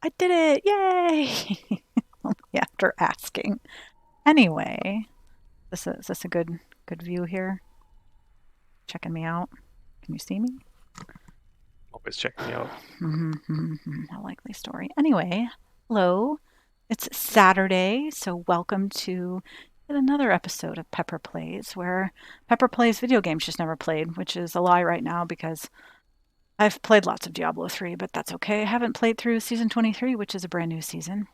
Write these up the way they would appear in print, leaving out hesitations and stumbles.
I did it! Yay! After asking. Anyway, is this a good view here? Checking me out. Can you see me? Always checking me out. A likely story. Anyway, hello. It's Saturday, so welcome to yet another episode of Pepper Plays, where Pepper plays video games she's never played, which is a lie right now because I've played lots of Diablo 3, but that's okay. I haven't played through season 23, which is a brand new season,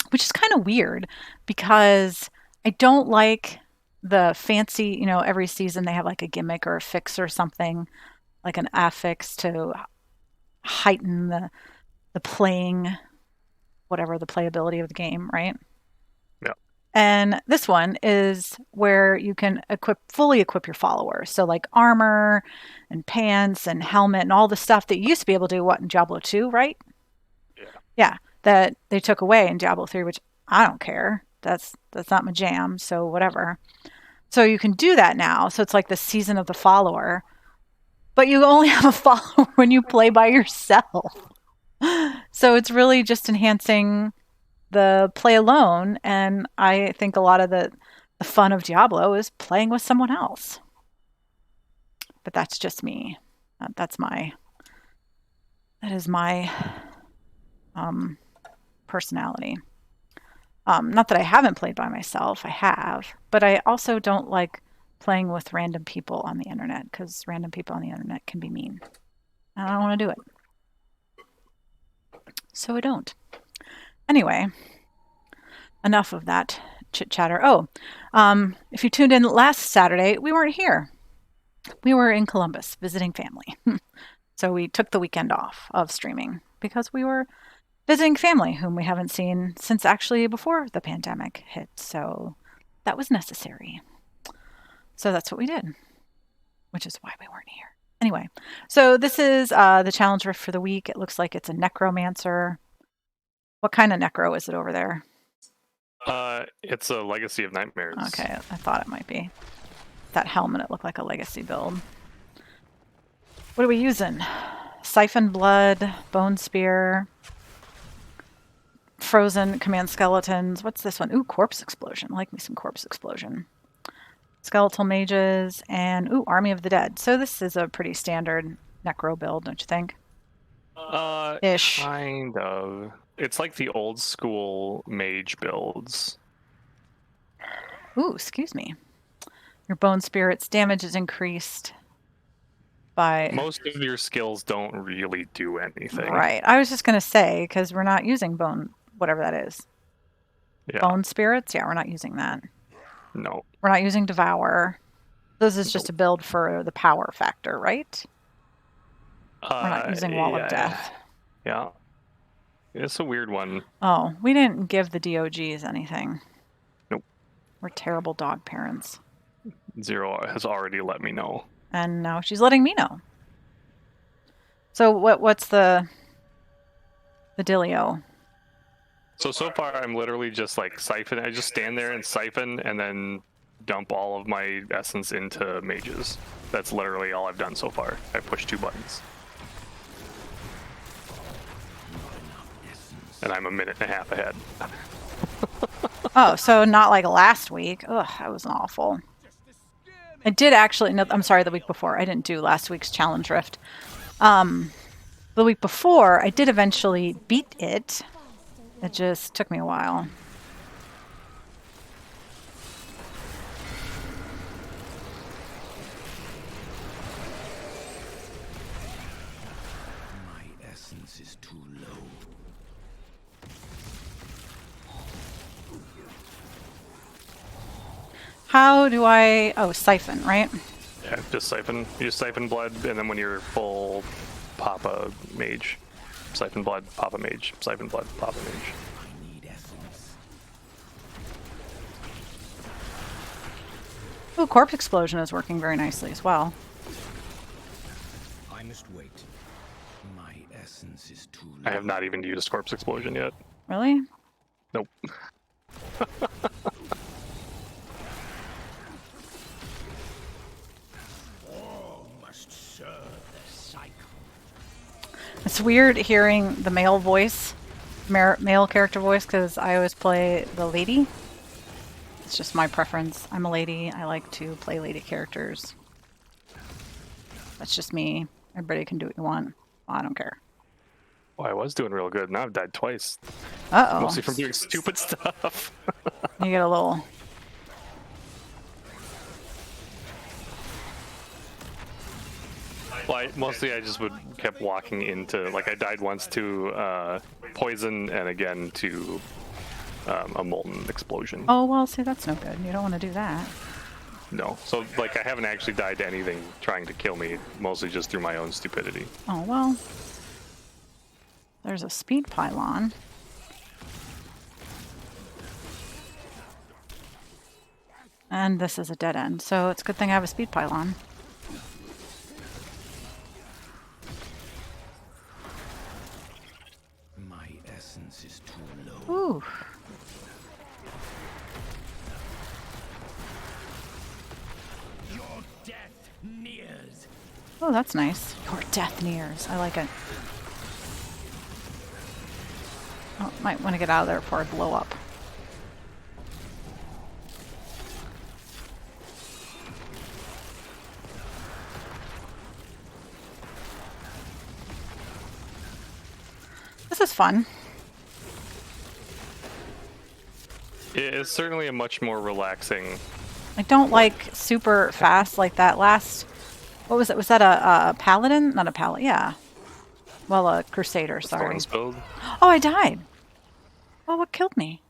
which is kind of weird because I don't like the fancy, every season they have like a gimmick or a fix or something, like an affix to heighten the playing, whatever the playability of the game, right? Yeah. And this one is where you can fully equip your followers. So like armor and pants and helmet and all the stuff that you used to be able to do what in Diablo 2, right? Yeah. Yeah, that they took away in Diablo 3, which I don't care. That's not my jam, so whatever. So you can do that now. So it's like the season of the follower, but you only have a follower when you play by yourself. So it's really just enhancing the play alone, and I think a lot of the fun of Diablo is playing with someone else. But that's just me. That is my um, personality. Not that I haven't played by myself, I have, but I also don't like playing with random people on the internet because random people on the internet can be mean. I don't want to do it. So I don't. Anyway, enough of that chit chatter. Oh, if you tuned in last Saturday, we weren't here. We were in Columbus visiting family. So we took the weekend off of streaming because we were visiting family whom we haven't seen since actually before the pandemic hit. So that was necessary. So that's what we did, which is why we weren't here. Anyway, so this is the challenge rift for the week. It looks like it's a necromancer. What kind of necro is it over there? It's a Legacy of Nightmares. Okay, I thought it might be. That helmet, it looked like a legacy build. What are we using? Siphon Blood, Bone Spear, Frozen Command Skeletons. What's this one? Ooh, Corpse Explosion. I like me some Corpse Explosion. Skeletal Mages, and ooh, Army of the Dead. So this is a pretty standard necro build, don't you think? Ish. Kind of. It's like the old school mage builds. Ooh, excuse me. Your Bone Spirit's damage is increased by... Most of your skills don't really do anything. Right. I was just going to say, because we're not using bone, whatever that is. Yeah. Bone Spirits? Yeah, we're not using that. No. We're not using Devour. This is just a build for the power factor, right? We're not using Wall of Death. Yeah. It's a weird one. Oh, we didn't give the DOGs anything. Nope. We're terrible dog parents. Zero has already let me know. And now she's letting me know. So what's the dealio? So far I'm literally just like siphon. I just stand there and siphon and then dump all of my essence into mages. That's literally all I've done so far. I pushed 2 buttons. And I'm a minute and a half ahead. Oh, so not like last week. Ugh, that was awful. I did actually, no, I'm sorry, the week before. I didn't do last week's challenge rift. The week before, I did eventually beat it. It just took me a while. My essence is too low. How do I... Oh, siphon, right? Yeah, just siphon. You just siphon blood, and then when you're full, pop a mage. Siphon blood, pop a mage. Siphon blood, pop a mage. I need essence. Oh, Corpse Explosion is working very nicely as well. I must wait. My essence is too low. I have not even used Corpse Explosion yet. Really? Nope. Must serve the cycle. It's weird hearing the male voice male character voice because I always play the lady. It's just my preference. I'm a lady. I like to play lady characters. That's just me. Everybody can do what you want. I don't care. Well, I was doing real good. Now I've died twice. Uh-oh. Mostly from doing stupid stuff. You get a little... Well, mostly I just kept walking into, like, I died once to poison and again to a molten explosion. Oh, well, see, that's no good. You don't want to do that. No, so like I haven't actually died to anything trying to kill me, mostly just through my own stupidity. Oh, well. There's a speed pylon. And this is a dead end, so it's a good thing I have a speed pylon. My essence is too low. Ooh. Your death nears. Oh, that's nice. Your death nears. I like it. Oh, might want to get out of there before I blow up. This is fun. It is certainly a much more relaxing. I don't like super fast like that last... What was it? Was that a paladin? Not a paladin, yeah. Well, a crusader, sorry. Thorns build. Oh, I died. Well, what killed me?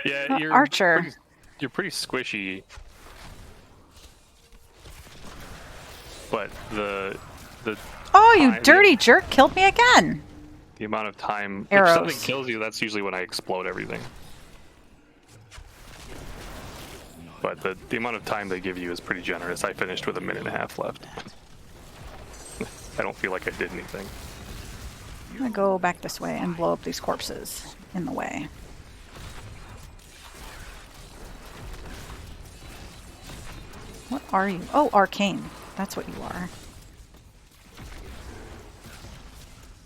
Yeah, you're Archer. You're pretty squishy. But the Oh, you time- dirty jerk, killed me again. the amount of time Arrows. if something kills you, that's usually when I explode everything. But the amount of time they give you is pretty generous. I finished with 1.5 minutes left. I don't feel like I did anything. I'm gonna go back this way and blow up these corpses in the way. What are you? Oh, arcane. That's what you are.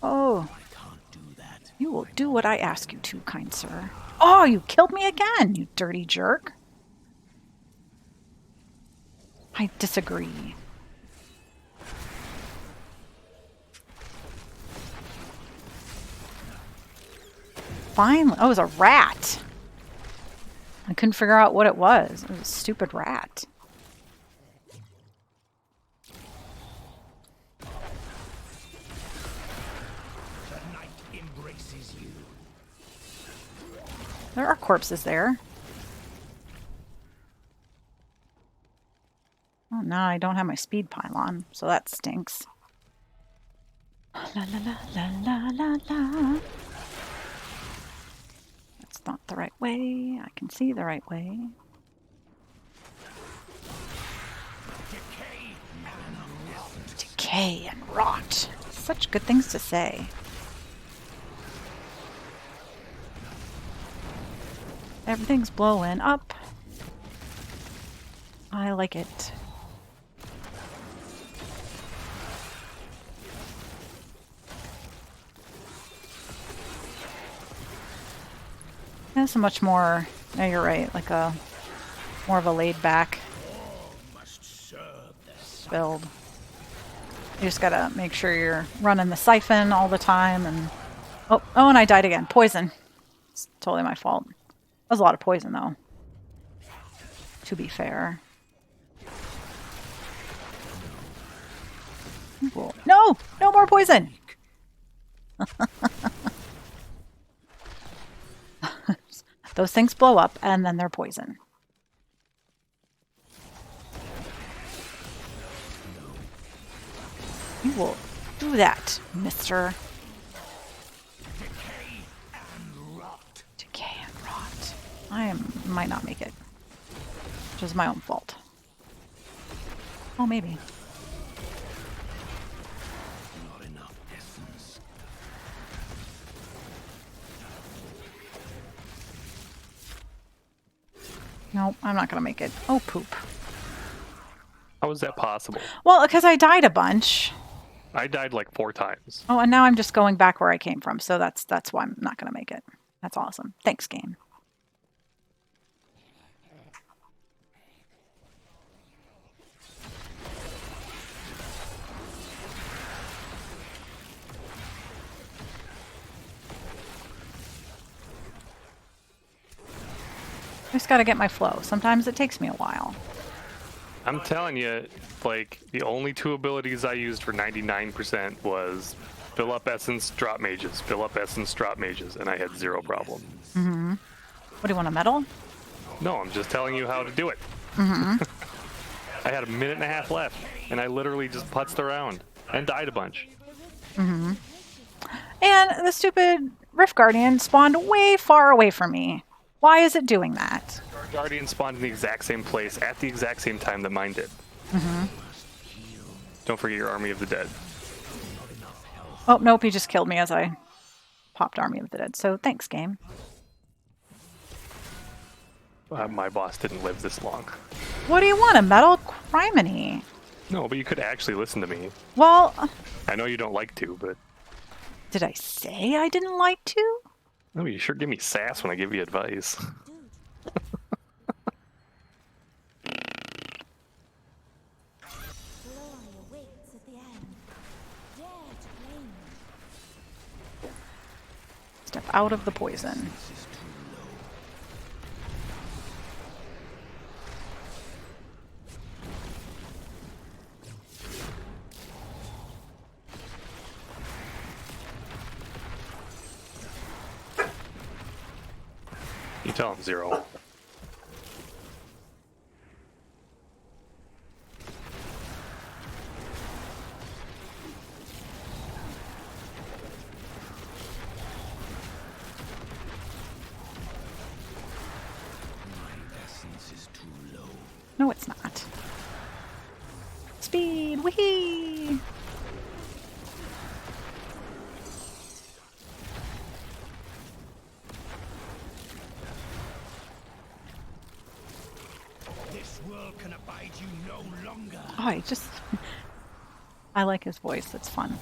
Oh. You will do what I ask you to, kind sir. Oh, you killed me again, you dirty jerk. I disagree. Finally. Oh, it was a rat. I couldn't figure out what it was. It was a stupid rat. The night embraces you. There are corpses there. Oh, no, I don't have my speed pylon, so that stinks. La la la la la la la. That's not the right way. I can see the right way. Decay and rot. Such good things to say. Everything's blowing up. I like it. That's a much more, no, you're right, like a more of a laid back build. You just gotta make sure you're running the siphon all the time and oh, and I died again. Poison. It's totally my fault. That was a lot of poison though. To be fair. Cool. No! No more poison! Those things blow up, and then they're poison. You will do that, mister. Decay and rot. Might not make it. Which is my own fault. Oh, maybe. Not enough essence. Nope, I'm not gonna make it. Oh, poop. How is that possible? Well, because I died a bunch. I died like 4 times. Oh, and now I'm just going back where I came from, so that's why I'm not going to make it. That's awesome. Thanks, game. I just got to get my flow. Sometimes it takes me a while. I'm telling you, like, the only 2 abilities I used for 99% was fill up essence, drop mages, fill up essence, drop mages, and I had 0 problem. Mm-hmm. What do you want, a medal? No, I'm just telling you how to do it. Mm-hmm. I had a minute and a half left, and I literally just putzed around and died a bunch. Mm-hmm. And the stupid Rift Guardian spawned way far away from me. Why is it doing that? Guardian spawned in the exact same place at the exact same time that mine did. Mm-hmm. Don't forget your Army of the Dead. Oh, nope, he just killed me as I popped Army of the Dead. So thanks, game. My boss didn't live this long. What do you want, a medal? Criminy. No, but you could actually listen to me. Well, I know you don't like to, but... did I say I didn't like to? No, you sure give me sass when I give you advice. Step out of the poison. You tell him 0. No, it's not. Speed! Whee! This world can abide you no longer. Oh, I like his voice. It's fun.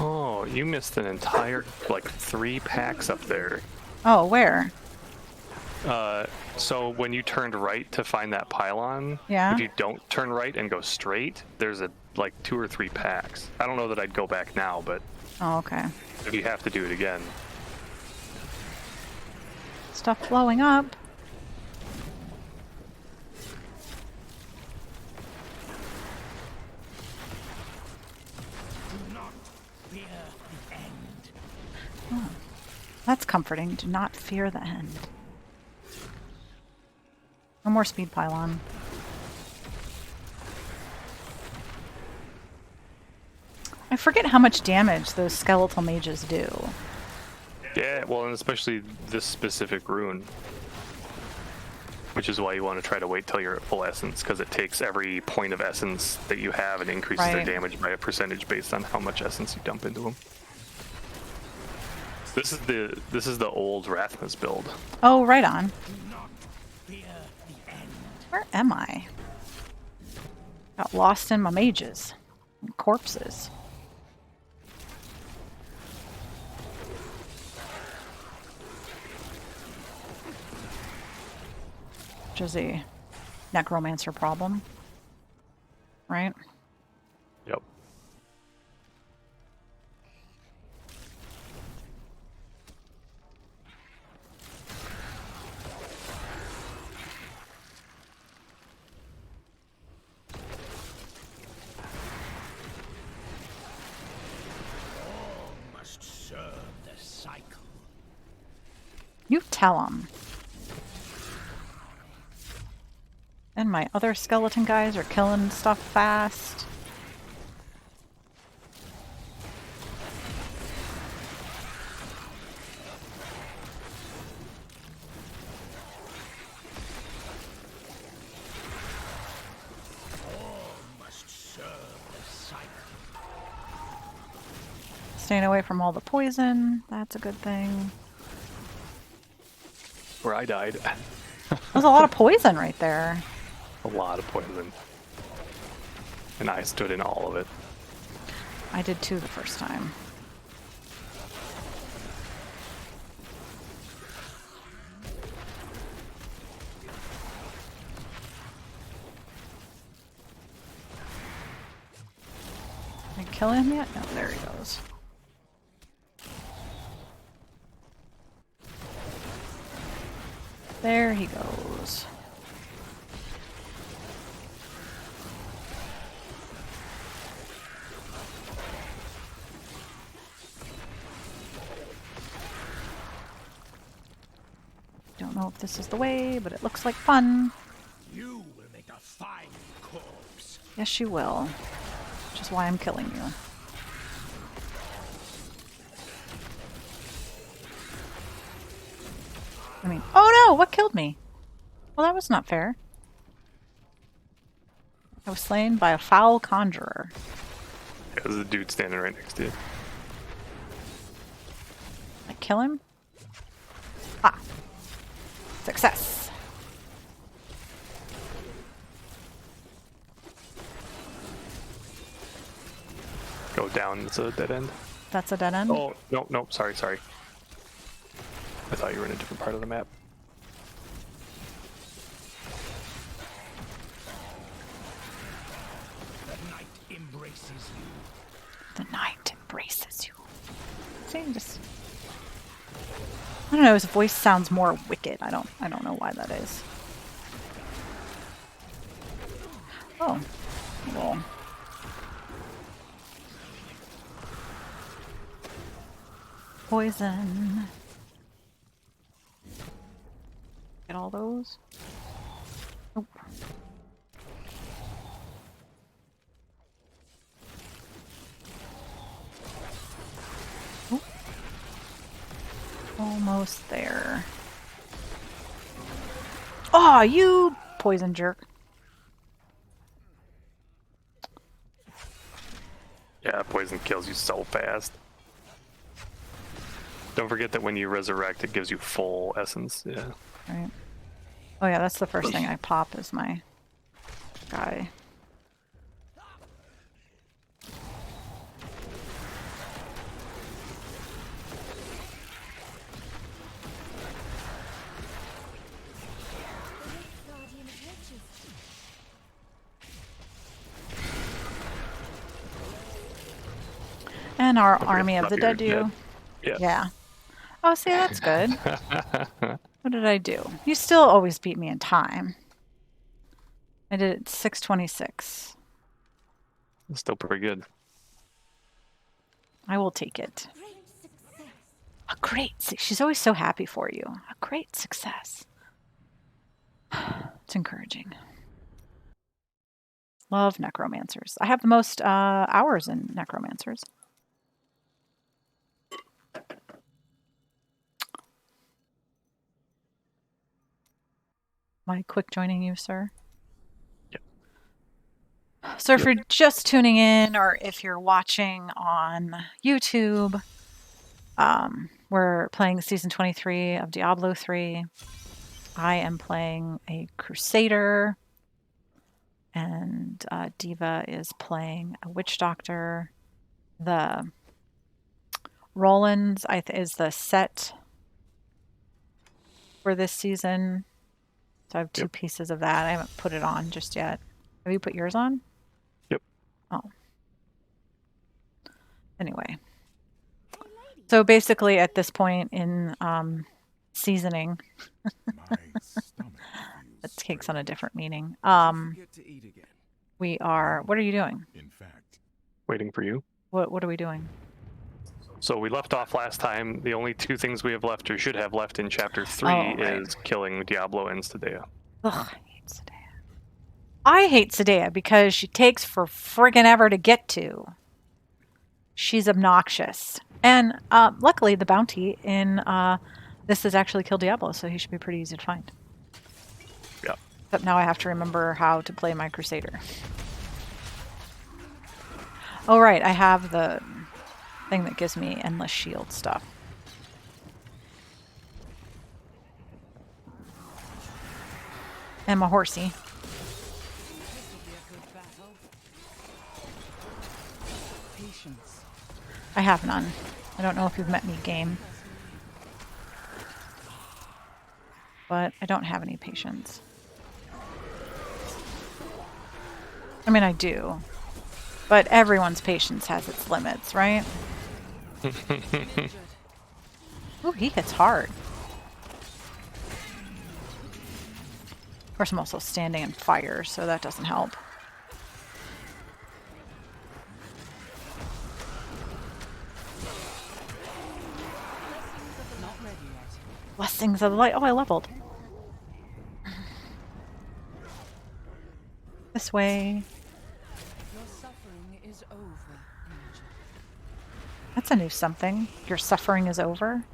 Oh, you missed an entire, like, 3 packs up there. Oh, where? So when you turned right to find that pylon, Yeah? if you don't turn right and go straight, there's like 2 or 3 packs. I don't know that I'd go back now, but Oh, okay. if you have to do it again. Stuff blowing up. Do not fear the end. Oh, that's comforting. Do not fear the end. No more speed pylon. I forget how much damage those skeletal mages do. Yeah, well, and especially this specific rune. Which is why you want to try to wait till you're at full essence, because it takes every point of essence that you have and increases their Right. damage by a percentage based on how much essence you dump into them. This is the old Rathmas build. Oh, right on. Do not fear the end. Where am I? Got lost in my mages. And corpses. Which is a necromancer problem. Right? Yep. All must serve the cycle. You tell him. And my other skeleton guys are killing stuff fast. All must serve the cycle. Staying away from all the poison. That's a good thing. Where I died. There's a lot of poison right there. A lot of poison. And I stood in all of it. I did too the first time. Did I kill him yet? No, there he goes. There he goes. Don't know if this is the way, but it looks like fun. You will make a fine corpse. Yes, you will. Which is why I'm killing you. I mean, oh no! What killed me? Well, that was not fair. I was slain by a foul conjurer. Yeah, there's a dude standing right next to you. I kill him? Ah. Success. Go down, it's a dead end. That's a dead end? Oh, no, sorry. I thought you were in a different part of the map. The night embraces you. The night embraces you. See, just... I don't know, his voice sounds more wicked. I don't know why that is. Oh. Well. Poison. Get all those? Nope. Oop. Almost there. Oh, you poison jerk. Yeah, poison kills you so fast. Don't forget that when you resurrect, it gives you full essence. Yeah. Right. Oh yeah, that's the first thing I pop is my guy. And our army of the dead do. Yeah. Oh, see, that's good. What did I do? You still always beat me in time. I did it 6:26. Still pretty good. I will take it. A great success. She's always so happy for you. A great success. It's encouraging. Love necromancers. I have the most hours in necromancers. Am I quick joining you, sir? Yep. So if you're just tuning in or if you're watching on YouTube, we're playing season 23 of Diablo 3. I am playing a Crusader, and Diva is playing a Witch Doctor. The Roland's is the set for this season. So I have two pieces of that. I haven't put it on just yet. Have you put yours on? Yep. Oh. Anyway. So basically at this point in seasoning, that takes on a different meaning. We are, what are you doing? In fact, Waiting for you. What are we doing? So we left off last time. The only two things we have left, or should have left in chapter 3, right. is killing Diablo and Stadea. Ugh, I hate Sadea. I hate Sadea because she takes for friggin' ever to get to. She's obnoxious. And luckily the bounty in this is actually kill Diablo, so he should be pretty easy to find. Yeah. Except now I have to remember how to play my Crusader. Oh right, I have the thing that gives me endless shield stuff. And my horsey. Patience. I have none. I don't know if you've met me, game. But I don't have any patience. I mean, I do. But everyone's patience has its limits, right? Ooh, he hits hard. Of course, I'm also standing in fire, so that doesn't help. Blessings of the light. Oh, I leveled. This way. Your suffering is over, Angel. That's a new something. Your suffering is over.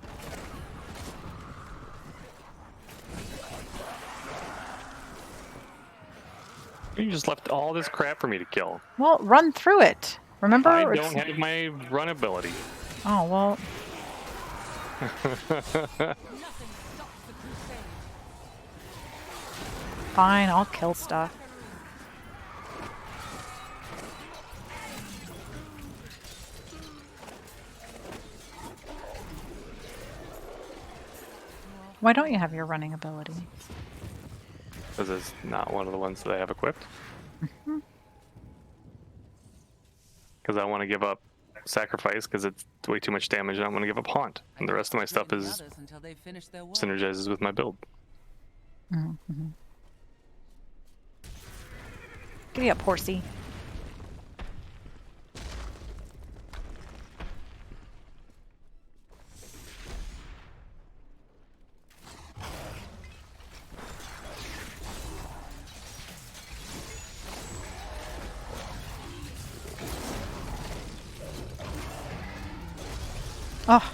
You just left all this crap for me to kill. Well, run through it. Remember? I don't have my run ability. Oh, well. Fine, I'll kill stuff. Why don't you have your running ability? Because it's not one of the ones that I have equipped. Because I want to give up sacrifice because it's way too much damage, and I want to give up haunt. And the rest of my stuff is synergizes with my build. Mm-hmm. Giddy up, horsey. Oh,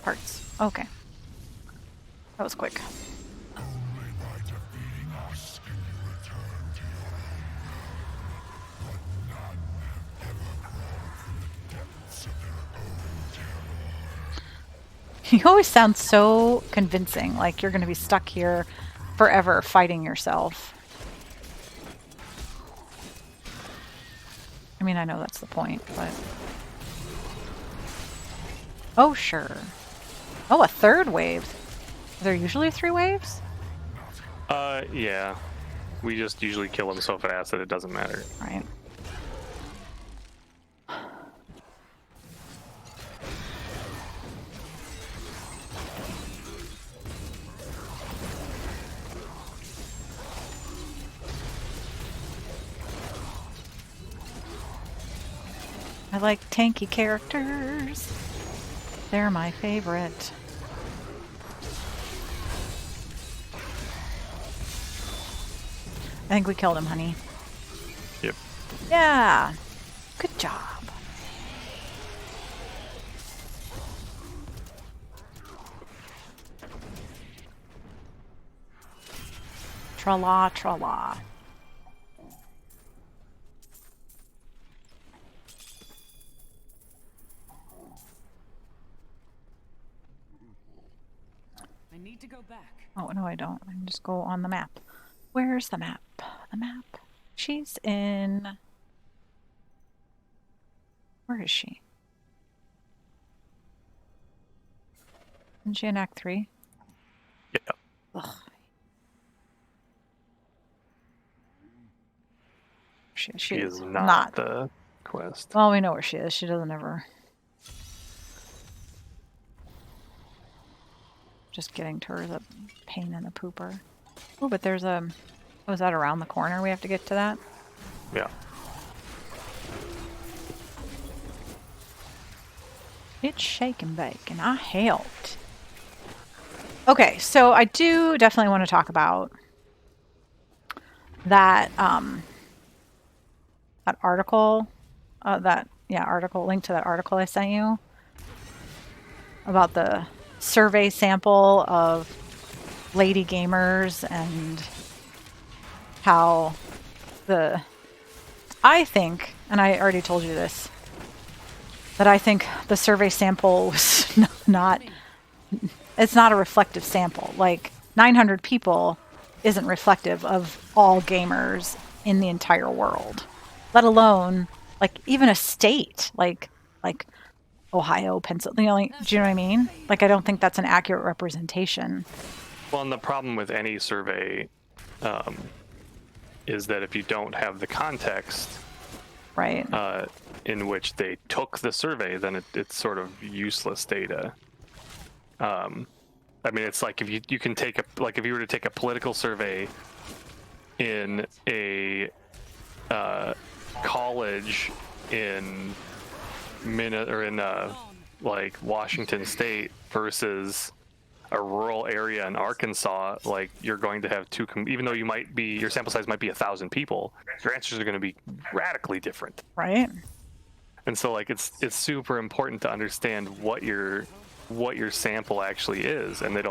parts. Okay. That was quick. You always sound so convincing, like you're going to be stuck here forever fighting yourself. I mean, I know that's the point, but... Oh, sure. Oh, a third wave. Are there usually 3 waves? Yeah. We just usually kill them so fast that it doesn't matter. Right. I like tanky characters. They're my favorite. I think we killed him, honey. Yep. Yeah. Good job. Tra-la, tra-la. I need to go back. Oh, no, I don't. I can just go on the map. Where's the map? The map. She's in... Where is she? Isn't she in Act 3? Yeah. Ugh. She is not the quest. Well, we know where she is. She doesn't ever... Just getting to her is a pain in the pooper. Oh, but there's a... Oh, is that around the corner we have to get to that? Yeah. It's shake and bake, and I helped. Okay, so I do definitely want to talk about that that article, article, link to that article I sent you about the survey sample of lady gamers and how I think, and I already told you this, that I think the survey sample was not, it's not a reflective sample. Like 900 people isn't reflective of all gamers in the entire world, let alone like even a state like Ohio, Pennsylvania. Like, do you know what I mean? Like, I don't think that's an accurate representation. Well, and the problem with any survey is that if you don't have the context Right. in which they took the survey, then it's sort of useless data. I mean, it's like if you can take if you were to take a political survey in a college in like Washington State versus a rural area in Arkansas, like you're going to have even though your sample size might be 1,000 people, your answers are going to be radically different. Right. And so like it's super important to understand what your sample actually is, and they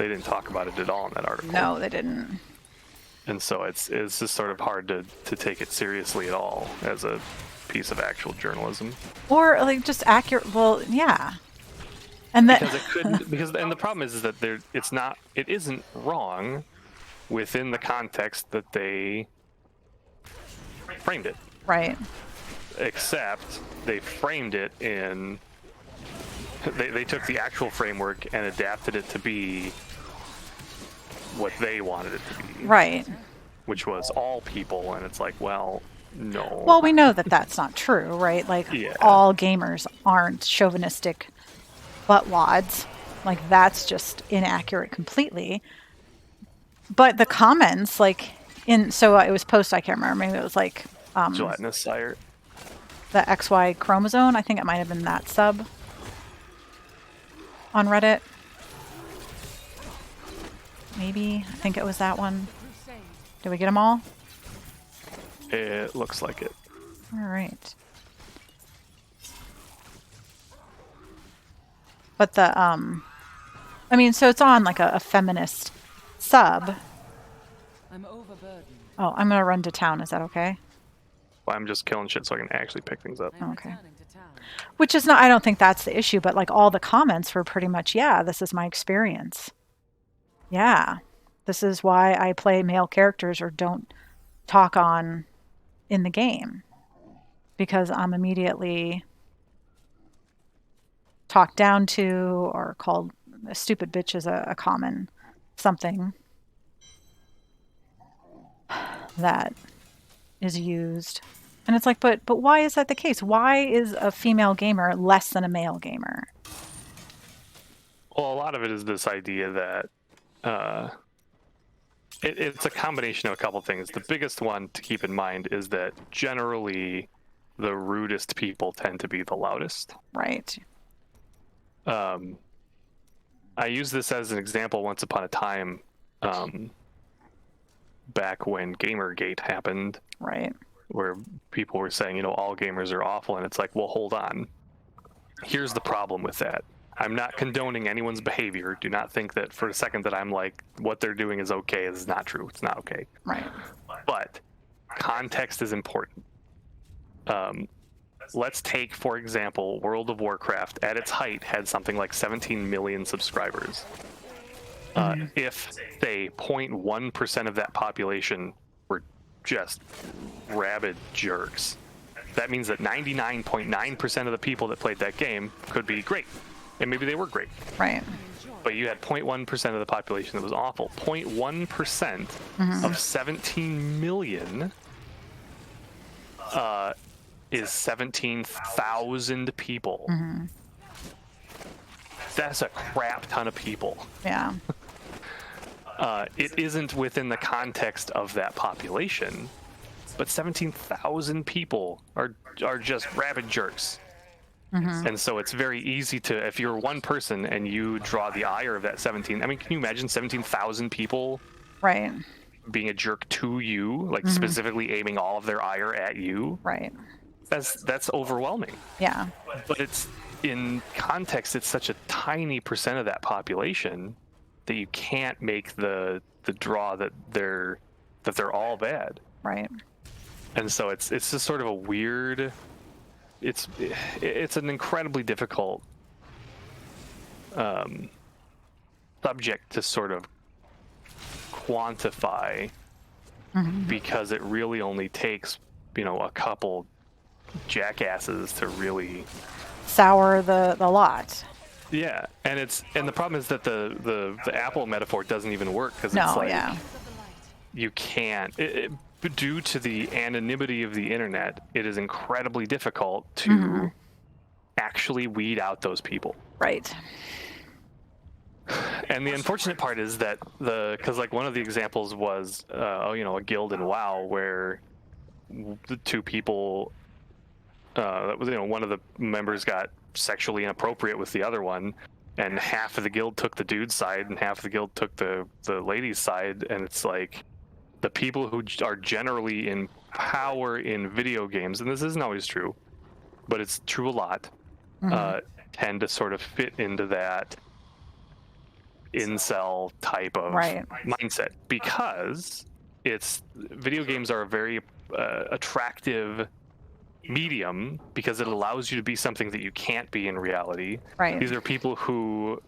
didn't talk about it at all in that article. No, they didn't. And so it's just sort of hard to take it seriously at all as a piece of actual journalism. Or like just accurate. Well, yeah. And that Because it couldn't and the problem is that it isn't wrong within the context that they framed it. right. Except they framed it in they took the actual framework and adapted it to be what they wanted it to be. Right. Which was all people, and it's like, well, no. Well, we know that that's not true, right? Like Yeah. all gamers aren't chauvinistic buttwads. Like that's just inaccurate completely. But the comments, like so it was post, I can't remember. Maybe it was like Gelatinous sire. the XY chromosome. I think it might have been that sub on Reddit. Maybe. I think it was that one. Did we get them all? It looks like it. All right. But the I mean, so it's on like a feminist sub. I'm overburdened. Oh, I'm gonna run to town. Is that okay? Well, I'm just killing shit so I can actually pick things up. I'm Okay. returning to town. Which is not, I don't think that's the issue, but like all the comments were pretty much, yeah, this is my experience. Yeah. This is why I play male characters or don't talk on in the game. Because I'm immediately talked down to or called a stupid bitch is a common something that is used. And it's like, but why is that the case? Why is a female gamer less than a male gamer? Well, a lot of it is this idea that it's a combination of a couple things. The biggest one to keep in mind is that generally the rudest people tend to be the loudest. Right. I used this as an example once upon a time, back when Gamergate happened, Right. where people were saying, all gamers are awful, and it's like, well, hold on. Here's the problem with that. I'm not condoning anyone's behavior. Do not think that for a second that I'm like, what they're doing is okay. This is not true. It's not okay. Right. But context is important. Let's take, for example, World of Warcraft at its height had something like 17 million subscribers. If, say, 0.1% of that population were just rabid jerks, that means that 99.9% of the people that played that game could be great. And maybe they were great. Right. But you had 0.1% of the population that was awful. 0.1% of 17 million is 17,000 people. That's a crap ton of people. Yeah. It isn't within the context of that population, but 17,000 people are just rabid jerks. And so it's very easy to, if you're one person and you draw the ire of that 17, I mean, can you imagine 17,000 people Right. being a jerk to you, like specifically aiming all of their ire at you? Right. That's overwhelming. Yeah. But it's, in context, it's such a tiny percent of that population that you can't make the draw that they're all bad. Right. And so it's just sort of a weird, it's an incredibly difficult subject to sort of quantify because it really only takes, a couple jackasses to really sour the lot. Yeah, and the problem is that the Apple metaphor doesn't even work because it's No, like yeah. you can't due to the anonymity of the internet, it is incredibly difficult to actually weed out those people. Right. And the unfortunate part is that because like one of the examples was a guild in WoW where the two people that was one of the members got sexually inappropriate with the other one, and half of the guild took the dude's side and half of the guild took the lady's side, and it's like the people who are generally in power in video games, and this isn't always true, but it's true a lot, tend to sort of fit into that incel type of mindset because video games are a very attractive medium because it allows you to be something that you can't be in reality. Right. These are people who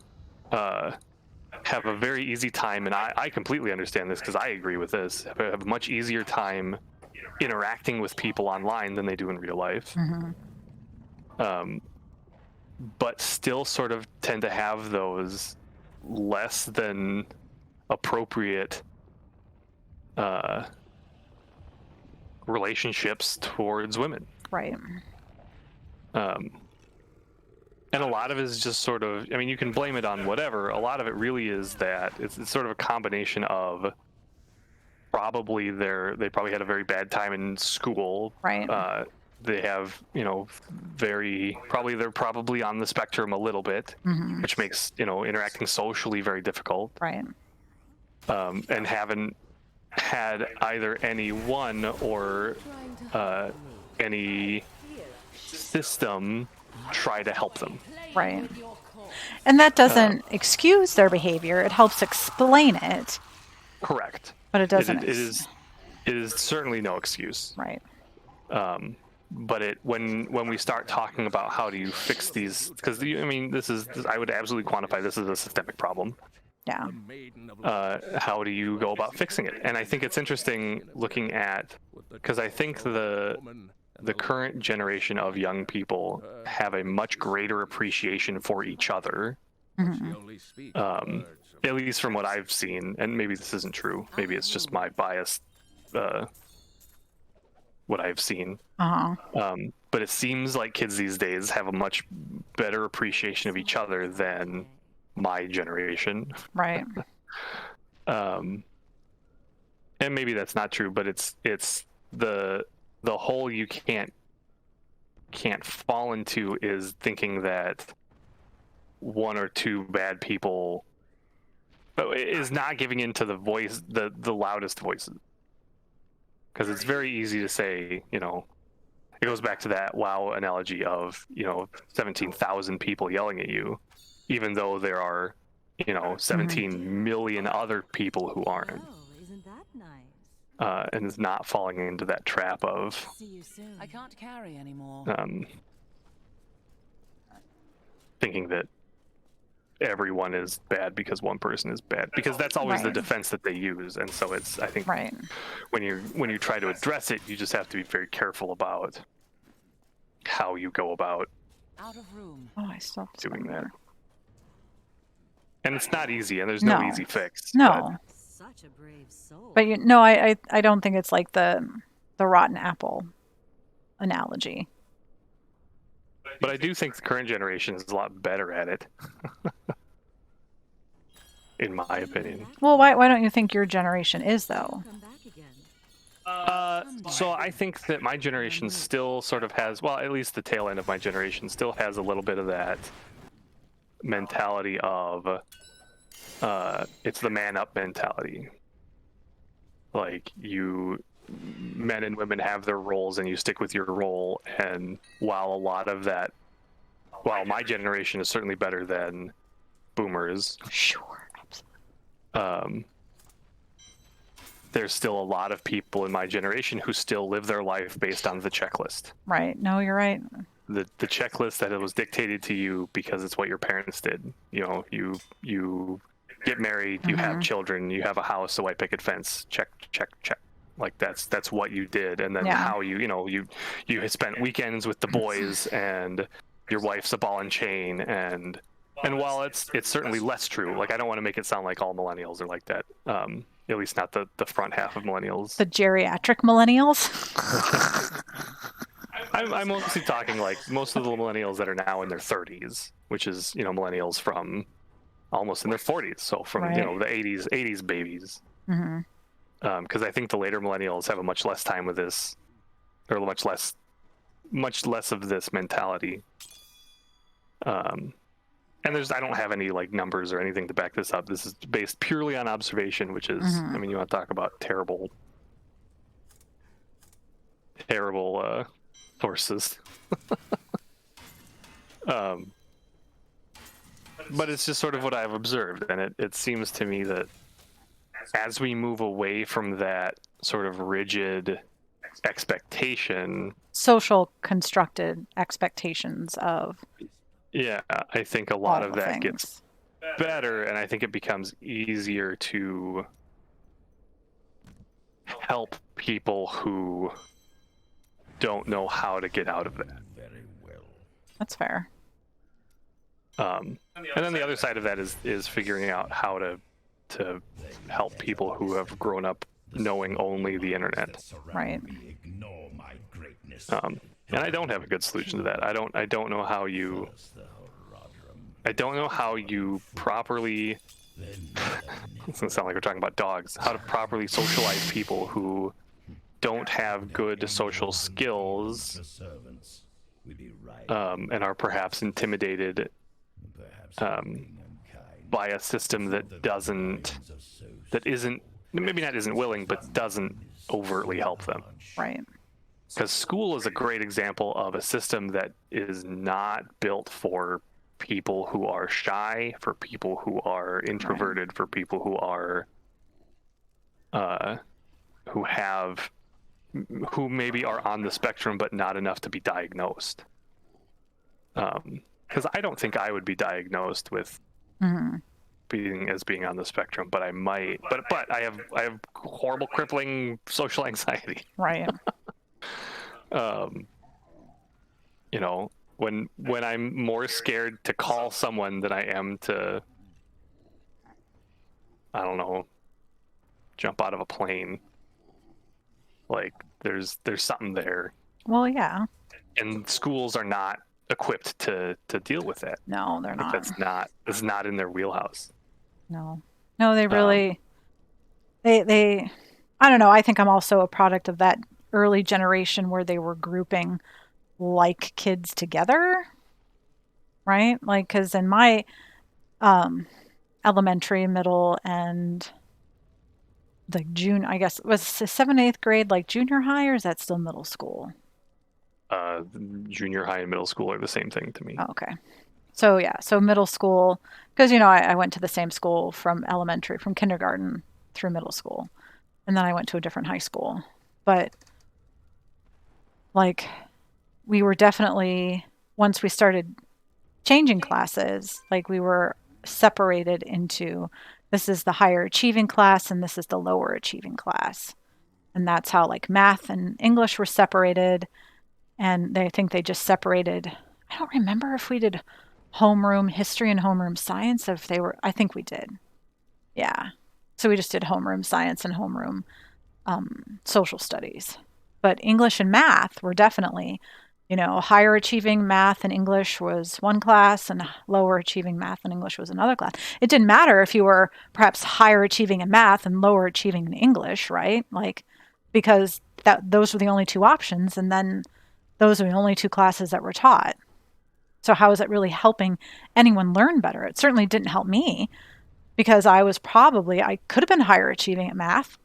have a very easy time, and I completely understand this because I agree with this, have a much easier time interacting with people online than they do in real life. But still sort of tend to have those less than appropriate relationships towards women. Right. And a lot of it is just sort of, I mean, you can blame it on whatever. A lot of it really is that it's sort of a combination of probably they probably had a very bad time in school. Right. They have, they're probably on the spectrum a little bit, which makes, interacting socially very difficult. Right. And haven't had either any one or any system try to help them. Right. And that doesn't excuse their behavior. It helps explain it. Correct. But it doesn't. It is certainly no excuse. Right. But when we start talking about how do you fix these, because I would absolutely quantify this as a systemic problem. Yeah. How do you go about fixing it? And I think it's interesting looking at, because I think the current generation of young people have a much greater appreciation for each other, at least from what I've seen, and maybe this isn't true, maybe it's just my bias, what I've seen. But it seems like kids these days have a much better appreciation of each other than my generation. Right. And maybe that's not true, but it's the hole you can't fall into is thinking that one or two bad people is not giving into the voice, the loudest voices, because it's very easy to say, it goes back to that WoW analogy of 17,000 people yelling at you, even though there are 17 million other people who aren't. Isn't that nice? And is not falling into that trap of See you soon. I can't carry anymore. thinking that everyone is bad because one person is bad, because that's always the defense that they use. And so it's, I think, when you try to address it, you just have to be very careful about how you go about Out of room. Oh, I stopped doing that. And it's not easy, and there's no easy fix. No. Such a brave soul. But I don't think it's like the rotten apple analogy. But I do think the current generation is a lot better at it, in my opinion. Well, why don't you think your generation is, though? Come back again. So I think that my generation still sort of has, well, at least the tail end of my generation still has a little bit of that mentality of, it's the man up mentality. Like, men and women have their roles and you stick with your role. And while my generation is certainly better than boomers. Sure. There's still a lot of people in my generation who still live their life based on the checklist. Right. No, you're right. The checklist that it was dictated to you because it's what your parents did. You get married, you have children, you have a house, a white picket fence, check, check, check. Like that's what you did, and then Yeah. how you spent weekends with the boys, and your wife's a ball and chain, and while it's certainly less true, like I don't want to make it sound like all millennials are like that. At least not the front half of millennials. The geriatric millennials. I'm mostly talking like most of the millennials that are now in their 30s, which is millennials from almost in their 40s, so from Right. the 80s babies. Because I think the later millennials have a much less time with this, or much less of this mentality. And I don't have any like numbers or anything to back this up. This is based purely on observation, which is, I mean, you want to talk about terrible sources. But it's just sort of what I've observed, and it seems to me that as we move away from that sort of rigid expectation, Social constructed expectations of yeah, I think a lot all of the that things. gets better, and I think it becomes easier to help people who don't know how to get out of that. Very well. That's fair. And then the other side of that is figuring out how to help people who have grown up knowing only the internet. Right. Ignore my greatness. And I don't have a good solution to that. I don't know how you properly. It's gonna sound like we're talking about dogs. How to properly socialize people who don't have good social skills, The servants will be right. and are perhaps intimidated Perhaps being unkind. by a system that isn't willing, but doesn't overtly help them. Right. Because school is a great example of a system that is not built for people who are shy, for people who are introverted, for people who are who maybe are on the spectrum but not enough to be diagnosed. Because I don't think I would be diagnosed with being on the spectrum, but I might. But I have horrible, crippling social anxiety. Right. When I'm more scared to call someone than I am to, I don't know, jump out of a plane. Like there's something there, Well, yeah. and schools are not equipped to deal with that. No, they're Like, not. that's not in their wheelhouse. No. No, they really they I don't know, I think I'm also a product of that early generation where they were grouping like kids together, right? Like cuz in my elementary, middle, and like I guess was 7th, 8th grade like junior high, or is that still middle school? Junior high and middle school are the same thing to me. Oh, okay. So yeah, so middle school, because I went to the same school from kindergarten through middle school, and then I went to a different high school. But like, we were definitely, once we started changing classes, like we were separated into, this is the higher achieving class and this is the lower achieving class, and that's how like math and English were separated. And I think they just separated. I don't remember if we did homeroom history and homeroom science. I think we did. Yeah. So we just did homeroom science and homeroom social studies. But English and math were definitely, higher achieving math and English was one class and lower achieving math and English was another class. It didn't matter if you were perhaps higher achieving in math and lower achieving in English, right? Like, because those were the only two options. And then those are the only two classes that were taught. So how is it really helping anyone learn better? It certainly didn't help me, because I could have been higher achieving at math.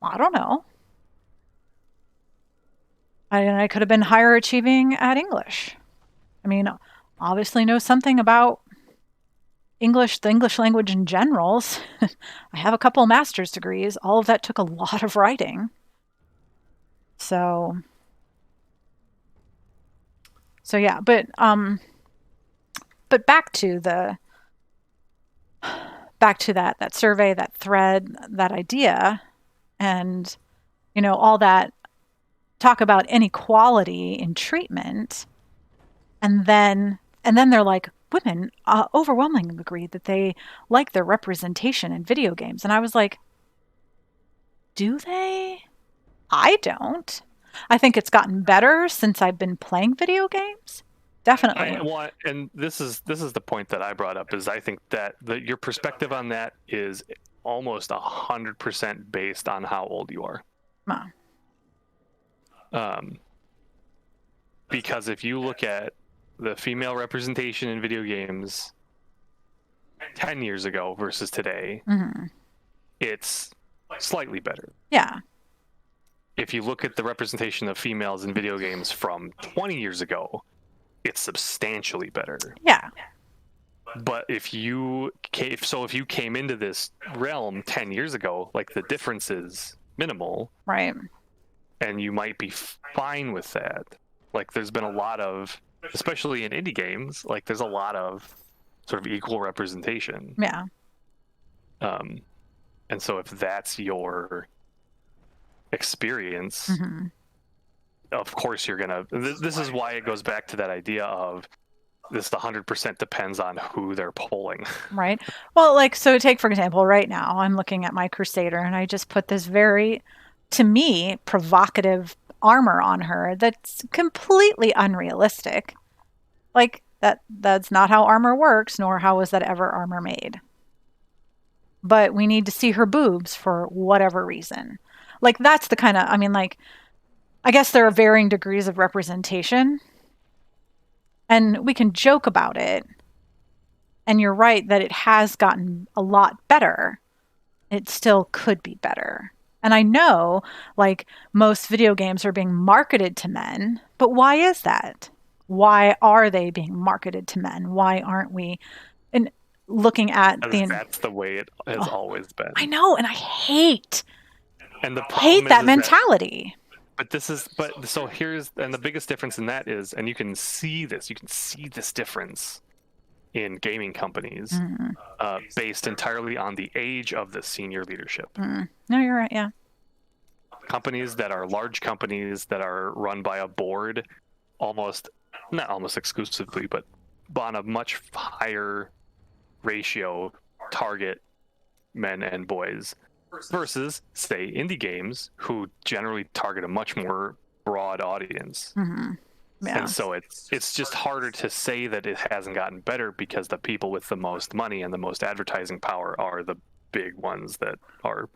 I don't know. I could have been higher achieving at English. I mean, obviously know something about English, the English language in general. I have a couple of master's degrees. All of that took a lot of writing. So yeah, but back to back to that survey, that thread, that idea, and all that talk about inequality in treatment, and then they're like, women overwhelmingly agree that they like their representation in video games. And I was like, do they? I don't. I think it's gotten better since I've been playing video games. Definitely. And this is the point that I brought up, is I think that your perspective on that is almost 100% based on how old you are. Because if you look at the female representation in video games 10 years ago versus today, it's slightly better. Yeah. If you look at the representation of females in video games from 20 years ago, it's substantially better. Yeah. But if you came into this realm 10 years ago, like, the difference is minimal. Right. And you might be fine with that. Like, there's been a lot of, especially in indie games, like, there's a lot of sort of equal representation. Yeah. And so if that's your experience, of course you're gonna. This is why it goes back to that idea of this 100% depends on who they're polling. Right. Well, like, so take, for example, right now, I'm looking at my Crusader and I just put this very, to me, provocative armor on her that's completely unrealistic. Like, that's not how armor works, nor how was that ever armor made. But we need to see her boobs for whatever reason. Like, that's the kind of, I mean, like, I guess there are varying degrees of representation. And we can joke about it. And you're right that it has gotten a lot better. It still could be better. And I know, like, most video games are being marketed to men, but why is that? Why are they being marketed to men? Why aren't we? And looking at that's the way it has always been. I know, and I hate and the hate that mentality. So here's, and the biggest difference in that is, and you can see this difference in gaming companies, based entirely on the age of the senior leadership. No, you're right. Yeah. Companies that are large companies that are run by a board, not almost exclusively, but on a much higher ratio, target men and boys, versus, say, indie games, who generally target a much more broad audience. Yeah. And so it's just harder to say that it hasn't gotten better, because the people with the most money and the most advertising power are the big ones that are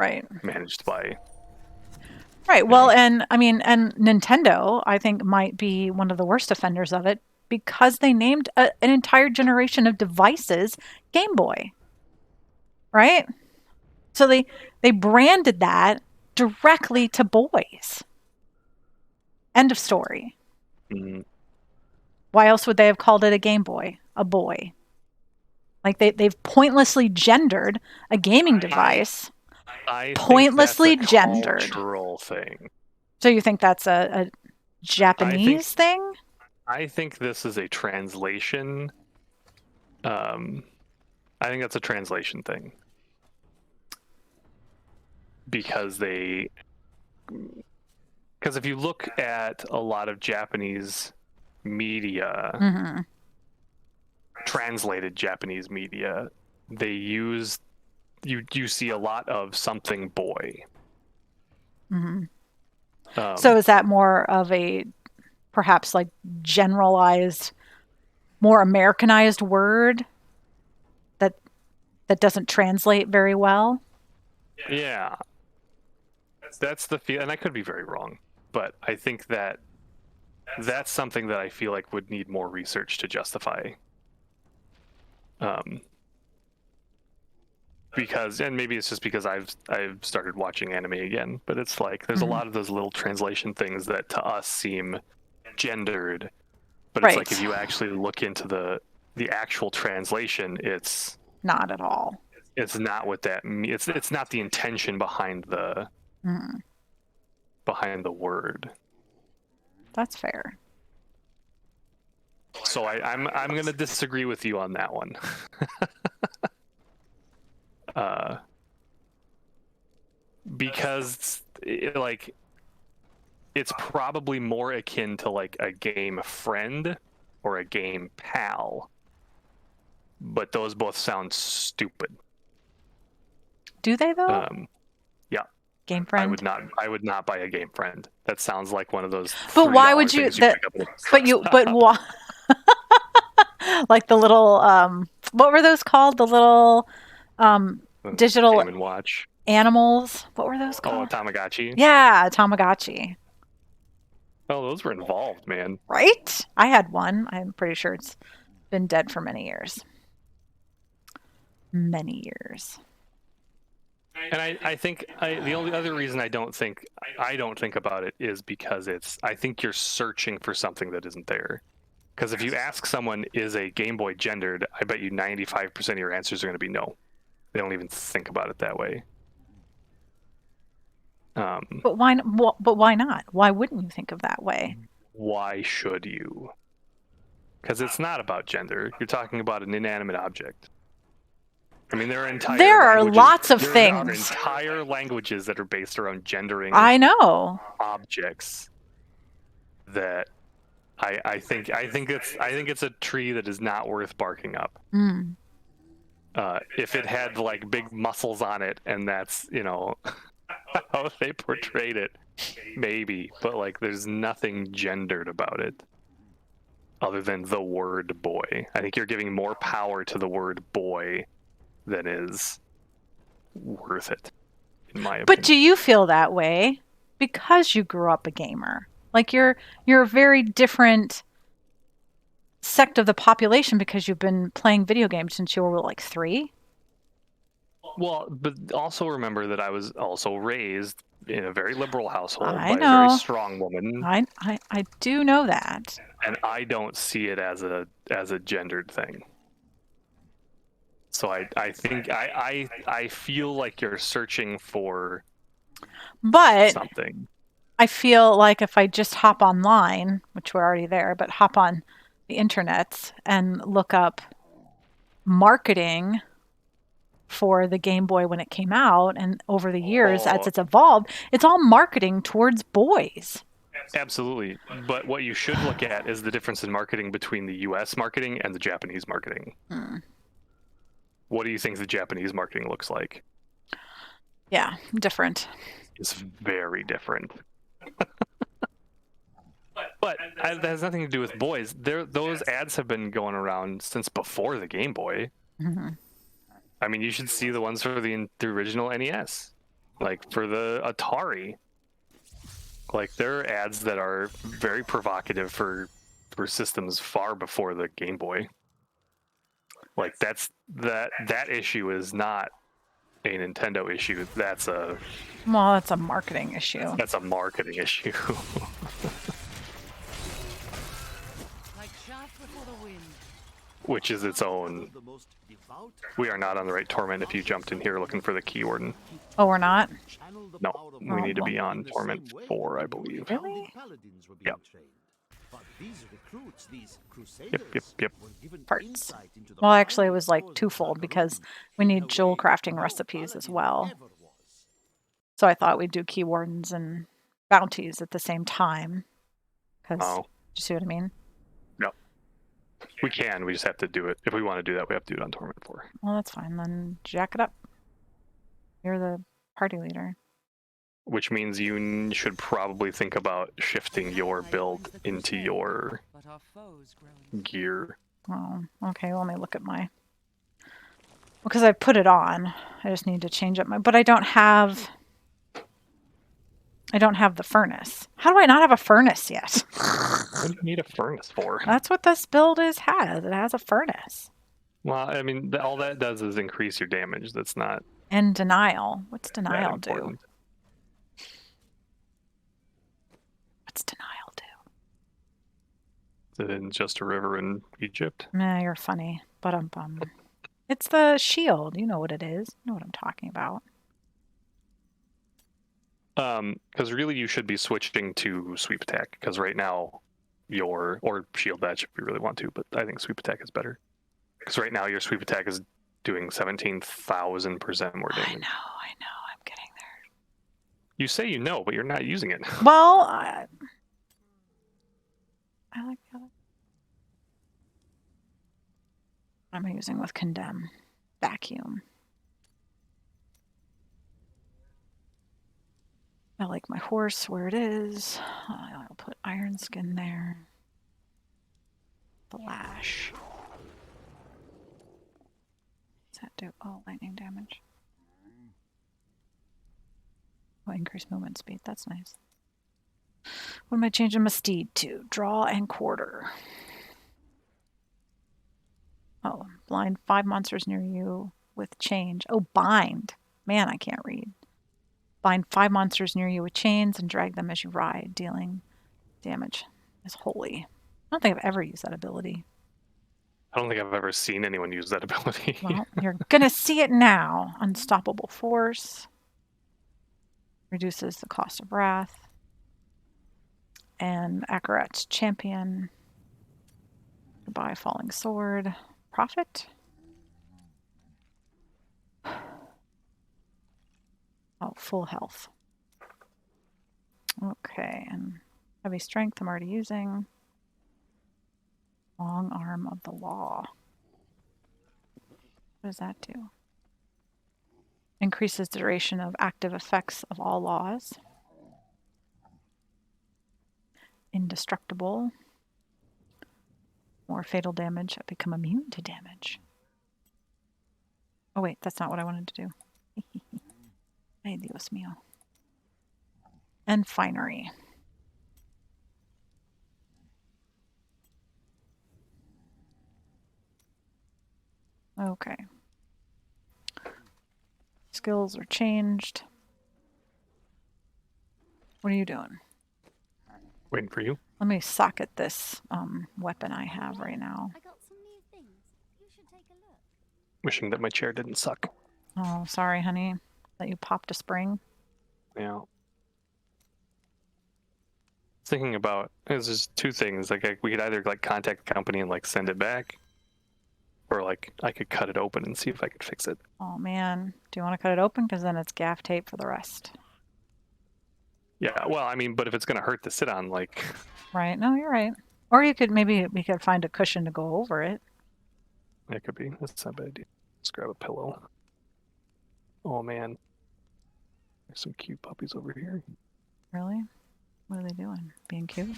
managed by. Right. Well, and I mean, and Nintendo, I think, might be one of the worst offenders of it, because they named an entire generation of devices Game Boy. Right? So they branded that directly to boys. End of story. Why else would they have called it a Game Boy? A boy. Like, they've pointlessly gendered a gaming device. I pointlessly think that's a gendered. Cultural thing. So you think that's a Japanese thing? I think this is a translation. I think that's a translation thing. Because if you look at a lot of Japanese media, translated Japanese media, they use, you see a lot of something boy. So is that more of a perhaps like generalized, more Americanized word that doesn't translate very well? Yeah. That's the feel, and I could be very wrong, but I think that's something that I feel like would need more research to justify. Because, and maybe it's just because I've started watching anime again, but it's like there's a lot of those little translation things that to us seem gendered, but it's like if you actually look into the actual translation, it's not at all. It's not what that means. It's not the intention behind the word. That's fair. So I'm going to disagree with you on that one. Because it's probably more akin to like a game friend or a game pal, but those both sound stupid. Do they though? Yeah. Game I friend. would not buy a game friend. That sounds like one of those. But why $3 would you? things That. pick up at a But you. stop. But why? Like the little. What were those called? The little. Digital Game and Watch. animals. What were those Oh, a called? Tamagotchi. Yeah, Tamagotchi. Oh, those were involved, man. Right? I had one. I'm pretty sure it's been dead for many years. Many years. And I think the only other reason I don't think about it is because I think you're searching for something that isn't there. Because if you ask someone, is a Game Boy gendered, I bet you 95% of your answers are going to be no. They don't even think about it that way. But why? But why not? Why wouldn't you think of that way? Why should you? Because it's not about gender. You're talking about an inanimate object. I mean, there are lots of there things. are entire languages that are based around gendering I know. objects. That I think it's a tree that is not worth barking up. Mm. If it had like big muscles on it, and that's how they portrayed it, maybe. But like, there's nothing gendered about it, other than the word boy. I think you're giving more power to the word boy than is worth it, in my opinion. But do you feel that way because you grew up a gamer? Like you're a very different sect of the population because you've been playing video games since you were like 3. Well, but also remember that I was also raised in a very liberal household I by a very know. strong woman, I do know that. and I don't see it as a gendered thing. So I think I feel like you're searching for But something. I feel like if I just hop online, which we're already there, but hop on the internet and look up marketing for the Game Boy when it came out, and over the years as it's evolved, it's all marketing towards boys. Absolutely. But what you should look at is the difference in marketing between the US marketing and the Japanese marketing. What do you think the Japanese marketing looks like? Yeah, different. It's very different. But that has nothing to do with boys. Those ads have been going around since before the Game Boy. Mm-hmm. I mean, you should see the ones for the original NES, like for the Atari. Like, there are ads that are very provocative for systems far before the Game Boy. Like, that issue is not a Nintendo issue. That's a marketing issue. That's a marketing issue. Like chaff before the wind. Which is its own. We are not on the right torment if you jumped in here looking for the key warden. Oh, we're not? No, we need to be on torment 4, I believe. Really? Yep. Yep. Parts. Well, actually, it was like twofold because we need jewel crafting recipes as well. So I thought we'd do key wardens and bounties at the same time. Because, do you see what I mean? No. We can, we just have to do it. If we want to do that, we have to do it on torment 4. Well, that's fine. Then jack it up. You're the party leader. Which means you should probably think about shifting your build into your gear. Oh, okay. Well, let me look at my... Because I put it on. I just need to change up my... But I don't have the furnace. How do I not have a furnace yet? What do you need a furnace for? That's what this build has. It has a furnace. Well, I mean, all that does is increase your damage. That's not... And denial. What's denial do? What's denial do? Is it in Just a River in Egypt? Nah, you're funny. But it's the shield. You know what it is. You know what I'm talking about. Because really you should be switching to sweep attack, because right now or shield dash if you really want to, but I think sweep attack is better. Because right now your sweep attack is doing 17,000% more I damage. know, I'm getting there. You say you know, but you're not using it. Well, I like the other. What am I using with condemn? Vacuum. I like my horse where it is. I'll put iron skin there. The lash. Does that do? Oh, lightning damage. Oh, increased movement speed. That's nice. What am I changing my steed to? Draw and quarter. Oh, blind 5 monsters near you with change. Oh, bind. Man, I can't read. Bind 5 monsters near you with chains and drag them as you ride, dealing damage is holy. I don't think I've ever used that ability. I don't think I've ever seen anyone use that ability. Well, you're gonna see it now. Unstoppable force. Reduces the cost of wrath. And Akarat's champion. Goodbye, falling sword. Profit? Oh, full health. Okay, and heavy strength I'm already using. Long arm of the law. What does that do? Increases duration of active effects of all laws. Indestructible. More fatal damage. I become immune to damage. Oh wait, that's not what I wanted to do. Ay, Dios mío. And finery. Okay. Skills are changed. What are you doing? Waiting for you. Let me socket this weapon I have right now. I got some new things. You should take a look. Wishing that my chair didn't suck. Oh, sorry, honey, that you popped a spring. Yeah. Thinking about there's just two things. Like we could either like contact the company and like send it back, or like I could cut it open and see if I could fix it. Oh man, do you want to cut it open? Because then it's gaff tape for the rest. Yeah. Well, I mean, but if it's gonna hurt to sit on, like. Right? No, you're right. Or you could maybe we could find a cushion to go over it. That could be. That's not a bad idea. Let's grab a pillow. Oh man. There's some cute puppies over here. Really? What are they doing? Being cute?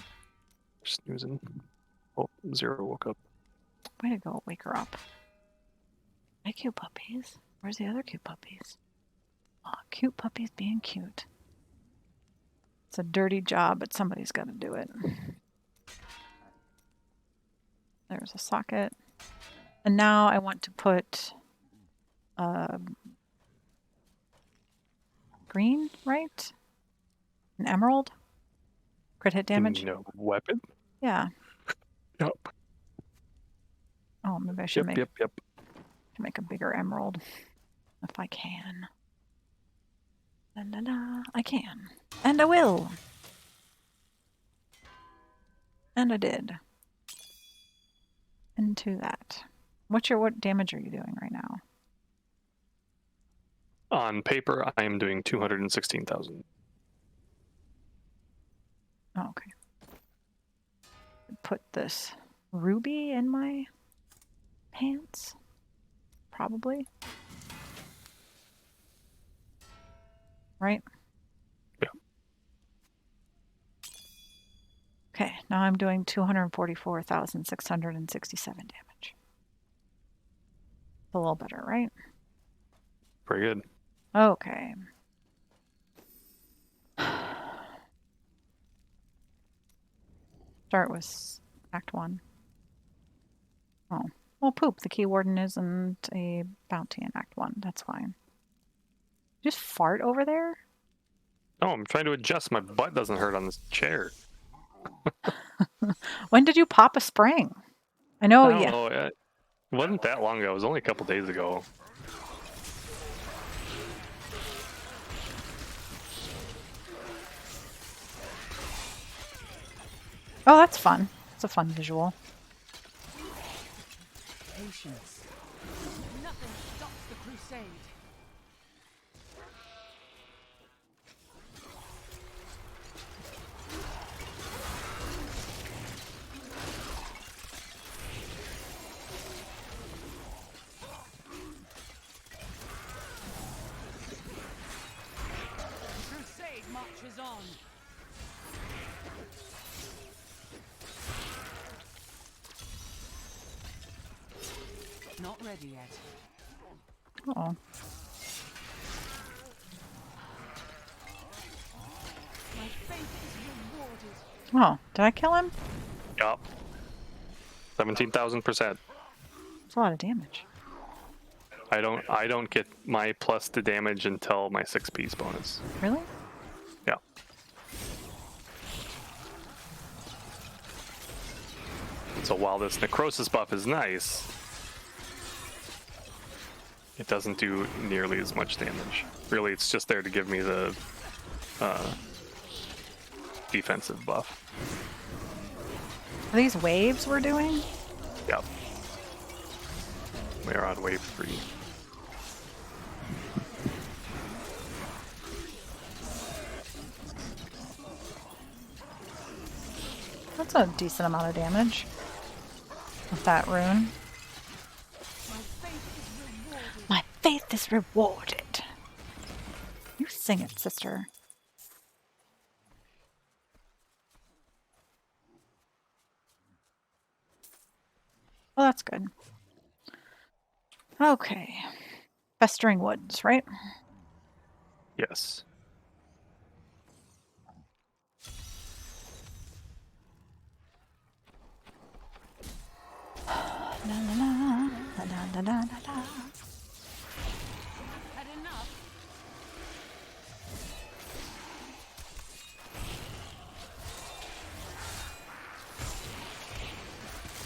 Snoozing. Oh, Zero woke up. Way to go, wake her up. Hey, cute puppies. Where's the other cute puppies? Oh, cute puppies being cute. It's a dirty job, but somebody's got to do it. There's a socket. And now I want to put green, right? An emerald? Crit hit damage? No weapon? Yeah. Yep. Oh, maybe I should Yep. make a bigger emerald if I can. La, la, la. I can. And I will. And I did. Into that. What damage are you doing right now? On paper, I am doing 216,000. Oh, okay. Put this ruby in my pants? Probably. Right? Yeah. Okay, now I'm doing 244,667 damage. A little better, right? Very good. Okay. Start with Act 1. Oh. Well, poop. The key warden isn't a bounty in Act 1. That's fine. Just fart over there? Oh, I'm trying to adjust. My butt doesn't hurt on this chair. When did you pop a spring? I know, I don't yeah. know. It wasn't that long ago. It was only a couple days ago. Oh, that's fun. It's a fun visual. Patience. crusade. The crusade marches on. Not ready yet. Oh. My faith is rewarded. Oh, did I kill him? Yup. 17,000%. That's a lot of damage. I don't get my plus to damage until my 6 piece bonus. Really? Yeah. So while this necrosis buff is nice, it doesn't do nearly as much damage. Really, it's just there to give me the defensive buff. Are these waves we're doing? Yep. We are on wave 3. That's a decent amount of damage with that rune. My faith is rewarded. You sing it, sister. Well, that's good. Okay. Festering Woods, right? Yes. La la la, la la la la la. Had enough.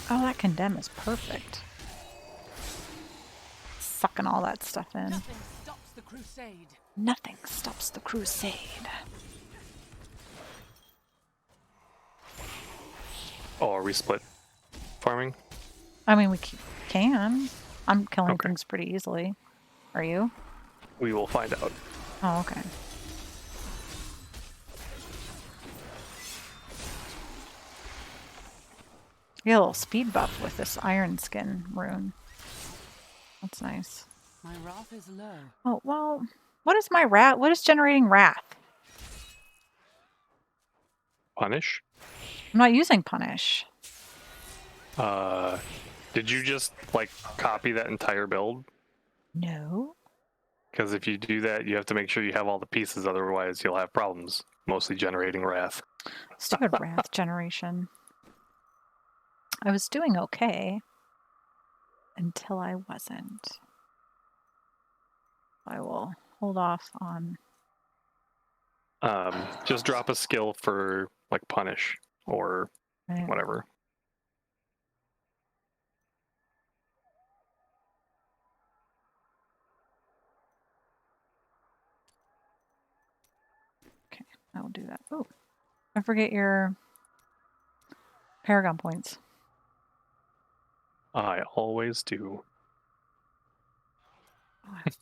Oh, that condemn is perfect. Sucking all that stuff in. Nothing stops the crusade. Nothing stops the crusade. Oh, are we split farming? I mean, we can. I'm killing Okay. things pretty easily. Are you? We will find out. Oh, okay. You get a little speed buff with this Iron Skin rune. That's nice. My wrath is low. Oh, well, what is my wrath? What is generating wrath? Punish? I'm not using punish. Did you just like copy that entire build? No. Because if you do that, you have to make sure you have all the pieces, otherwise you'll have problems. Mostly generating wrath. Stupid wrath generation. I was doing okay until I wasn't. I will hold off on. Just drop a skill for like punish or Right. whatever. Okay, I will do that. Oh, I forget your Paragon points. I always do. What?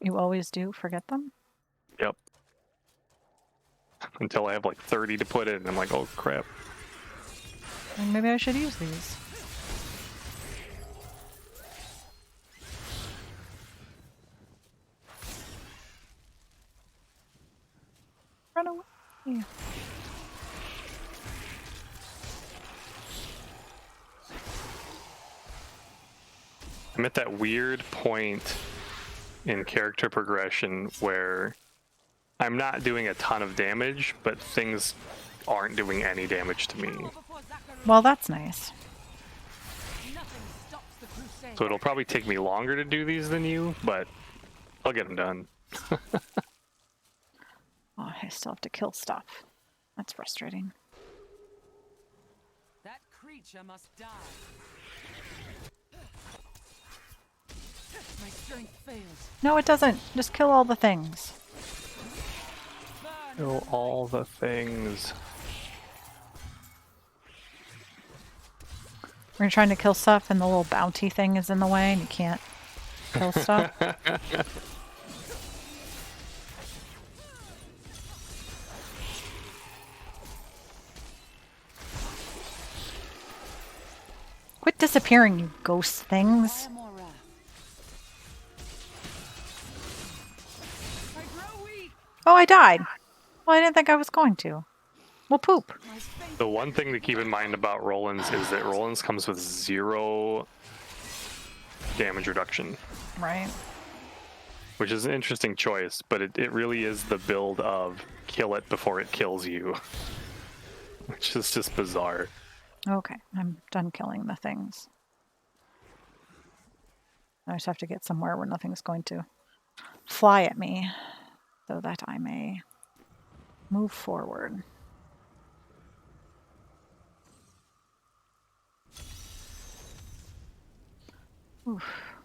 You always do forget them? Yep. Until I have like 30 to put in. I'm like, oh crap. Like, maybe I should use these. Run away. I'm at that weird point in character progression where I'm not doing a ton of damage, but things aren't doing any damage to me. Well, that's nice. Nothing stops the crusade. So it'll probably take me longer to do these than you, but I'll get them done. Oh, I still have to kill stuff. That's frustrating. That creature must die. My strength fails. No, it doesn't. Just kill all the things. Burn. Kill all the things. We're trying to kill stuff and the little bounty thing is in the way and you can't kill stuff. Quit disappearing, you ghost things. Require more wrath. I grow weak. Oh, I died. Well, I didn't think I was going to. Well, poop. My faith The one thing to keep in mind about Roland's is that Roland's comes with 0 damage reduction, Right. which is an interesting choice, but it really is the build of kill it before it kills you, which is just bizarre. Okay, I'm done killing the things. I just have to get somewhere where nothing's going to fly at me so that I may move forward. Oof.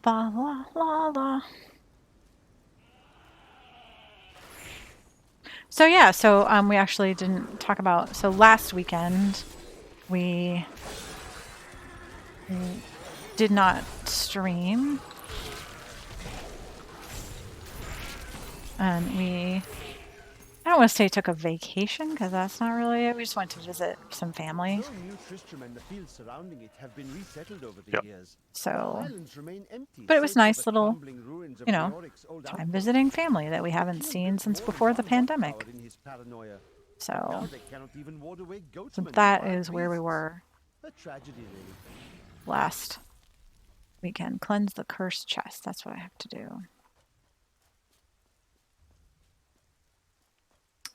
La la la la. So yeah, we actually didn't talk about, so last weekend we did not stream, and I don't want to say took a vacation because that's not really it. We just went to visit some family. New Tristram and the fields surrounding it have been resettled over the Yep. years. So, Islands remain empty, but it was save for nice the little, crumbling ruins of you know, Leoric's old time outpost. visiting family that we haven't Kieran seen built since more before than the one pandemic. watchtower in his paranoia. So, Now they cannot even ward away so goatsmen and that wild is where we beasts. were A tragedy, really. last weekend. Cleanse the cursed chest. That's what I have to do.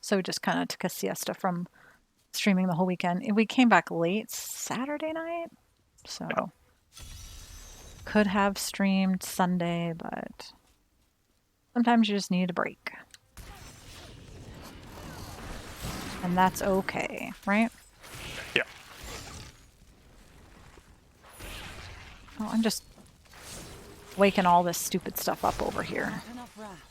So we just kind of took a siesta from streaming the whole weekend. We came back late Saturday night, so could have streamed Sunday, but sometimes you just need a break. And that's okay, right? Yeah. Oh, I'm just waking all this stupid stuff up over here. not enough wrath.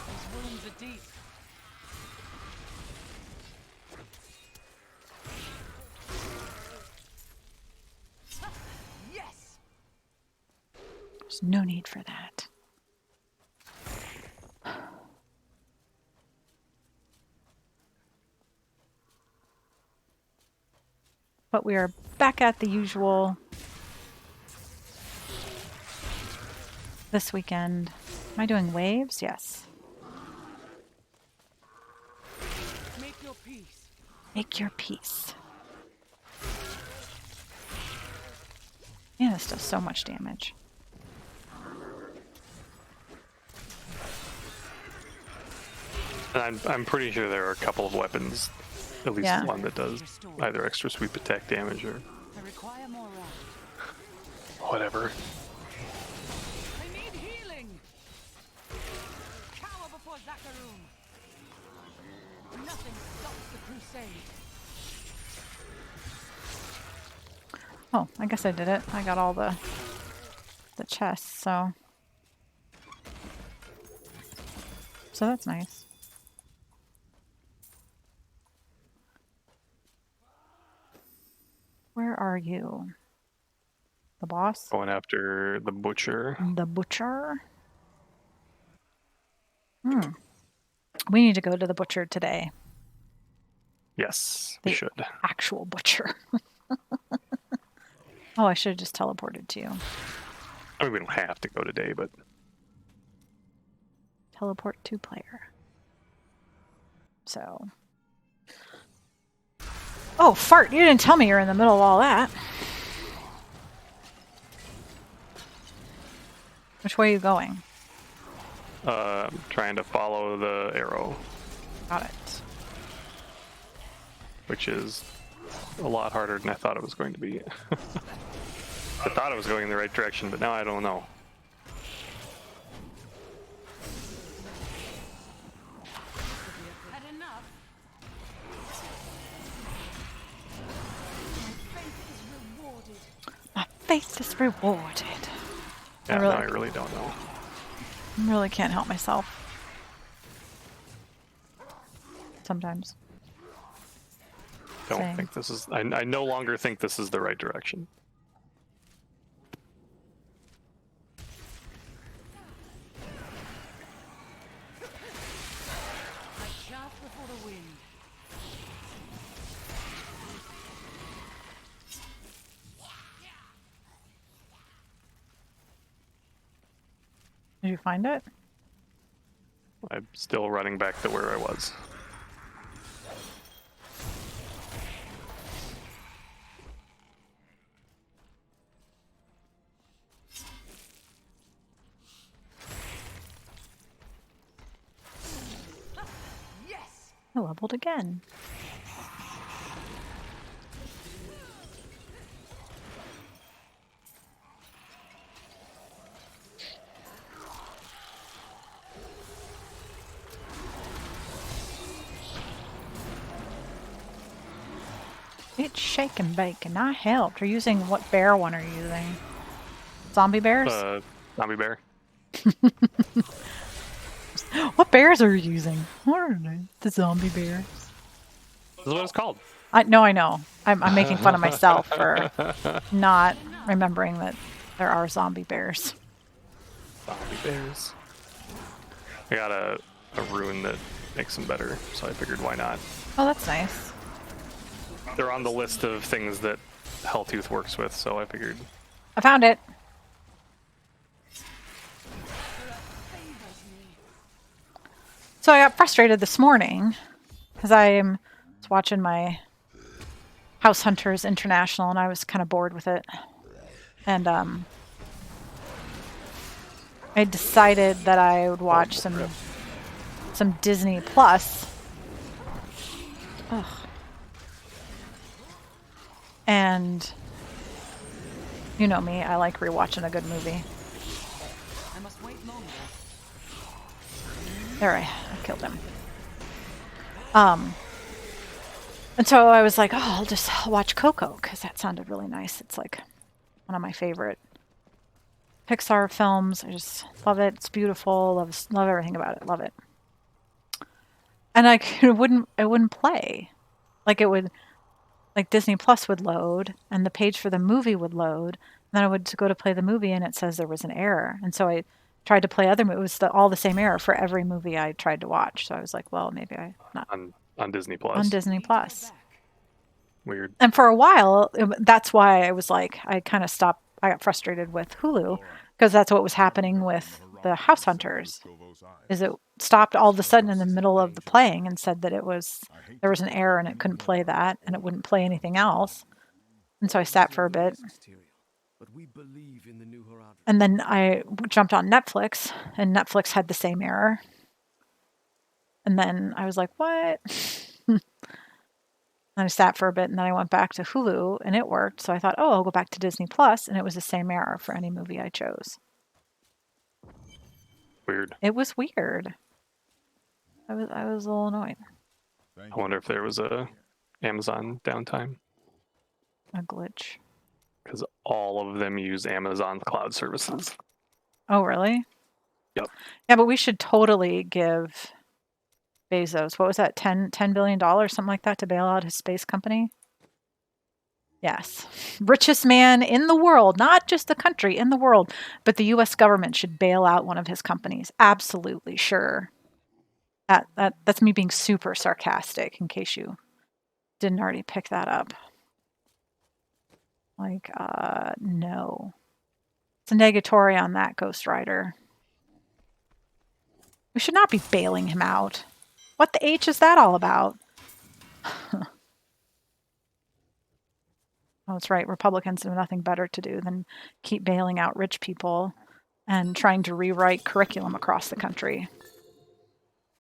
These wounds are deep. Yes. There's no need for that. But we are back at the usual this weekend. Am I doing waves? Yes. Make your peace. Make your peace. Man, this does so much damage. And I'm pretty sure there are a couple of weapons, at least Yeah. one that does either extra sweep attack damage or I require more wrath. whatever. I need healing. Cower before Zakarum. Nothing stops the crusade. Oh, I guess I did it. I got all the chests, so that's nice. Where are you? The boss? Going after the butcher. The butcher? We need to go to the butcher today. Yes, we The should. actual butcher. Oh, I should have just teleported to you. I mean, we don't have to go today, but Teleport to player. So. Oh, fart! You didn't tell me you're in the middle of all that. Which way are you going? I'm trying to follow the arrow, Got it. which is a lot harder than I thought it was going to be. I thought I was going in the right direction, but now I don't know. Had enough. faith is rewarded. Yeah, really- no, I really don't know. I really can't help myself. Sometimes. Don't Same. think this is. I no longer think this is the right direction. Like chaff before the wind. Did you find it? I'm still running back to where I was. Yes! I leveled again. It's shake and bake, and I helped. You're using what bear one are you using? Zombie bears? Zombie bear. What bears are you using? What are they? The zombie bears. This is what it's called. I know. I'm making fun of myself for not remembering that there are zombie bears. Zombie bears. I got a rune that makes them better, so I figured why not. Oh, that's nice. They're on the list of things that Helltooth works with, so I figured. I found it. So I got frustrated this morning because I was watching my House Hunters International and I was kind of bored with it. And I decided that I would watch some Disney Plus. Ugh. And you know me, I like rewatching a good movie. I must wait longer. There, I killed him. And so I was like, oh, I'll just watch Coco because that sounded really nice. It's like one of my favorite Pixar films. I just love it. It's beautiful. Love everything about it. Love it. And it wouldn't play. Like Disney Plus would load and the page for the movie would load. And then I would go to play the movie and it says there was an error. And so I tried to play other movies. It was all the same error for every movie I tried to watch. So I was like, well, maybe not On Disney Plus. on Disney Plus. Weird. And for a while, that's why I was like, I kind of stopped. I got frustrated with Hulu because that's what was happening with the House Hunters. Is it stopped all of a sudden in the middle of the playing and said that there was an error and it couldn't play that and it wouldn't play anything else. And so I sat for a bit. And then I jumped on Netflix and Netflix had the same error. And then I was like, what? And I sat for a bit and then I went back to Hulu and it worked. So I thought, oh, I'll go back to Disney Plus, and it was the same error for any movie I chose. Weird. It was weird. I was a little annoyed. I wonder if there was a Amazon downtime, A glitch. because all of them use Amazon cloud services. Oh, really? Yep. Yeah, but we should totally give Bezos, what was that, $10 billion, something like that, to bail out his space company? Yes. Richest man in the world, not just the country, in the world, but the U.S. government should bail out one of his companies. Absolutely sure. That's me being super sarcastic, in case you didn't already pick that up. Like, no. It's a negatory on that, Ghost Rider. We should not be bailing him out. What the H is that all about? Oh, that's right. Republicans have nothing better to do than keep bailing out rich people and trying to rewrite curriculum across the country.